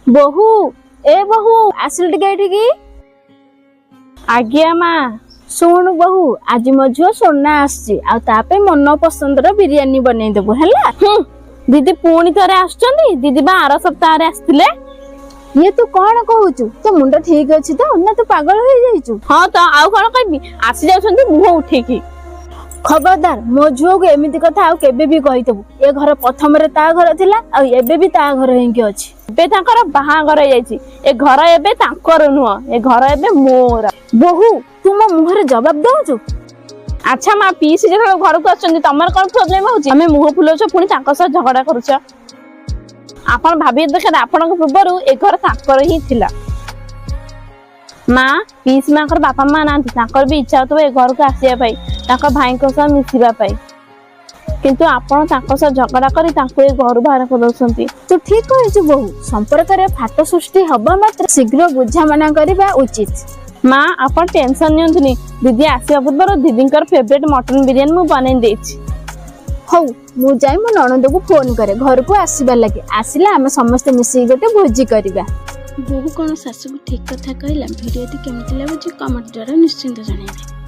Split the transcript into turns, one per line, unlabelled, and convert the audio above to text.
बहु ए बहु आसिल टिके आज्ञा माँ शुण बहु आज मो झील सोना आसी मन पसंदर बिरियानी बनई देबु हैला। दीदी पुणी थरे आछंती दीदी बा आर सप्ताह रे आस्तिले। ये तू कौन कहूचु तो मुंड ठीक अछि तो ना तू पागल हो जाइचु। हां तो आउ कोन कहबी आसी जाउछंती मुह उठेकी। खबरदार मो झुओ को एमिति कथा आउ केबे भी कहितबु। ए घर प्रथम रे ता घर थिला आ एबे भी ता घर हेंकी अछि। एबे ताकर बाहागर हो जाइछि। ए घर एबे ताकर नुह ए घर एबे मोर। बहु तू मो मुहरे जवाब दउचु। अच्छा माँ पीसी जो घर को आछंती तमर कोन प्रॉब्लम होउछि हमें मुह फुलौछ पुनी तांको सह झगड़ा करूछ। आपण भाबी देखा आपण को पूर्वरु ए घर ताकर ही थिला। माँ पीसी माकर बापा माँ नांती ताकर भी इच्छा होतो ए घर को आसिया पाई ताकर भाई को सह मिसिबा पाई किंतु आपण तांको सह झगड़ा करी तांको ए घर बाहर कर दउछंती। तू ठीक कहिछु बहु संपर्क रे फाट सृष्टि हबा मात्र शीघ्र बुझामना करबा उचित। माँ आपण टेंशन नियंतुनी दीदी आसिया पूर्व दीदी फेवरेट मटन बिरियानी मु बनै देछि। हौ मु जाई मो ननद को फोन करे घर को आसीबा लागि आसिले आमे समस्त मिसी गोटे भोजी करबा।
बहु कोन सासु को ठीक कथा कहला वीडियो टी केमिति लागुची कमेंट द्वारा निश्चिंत जणाइबे।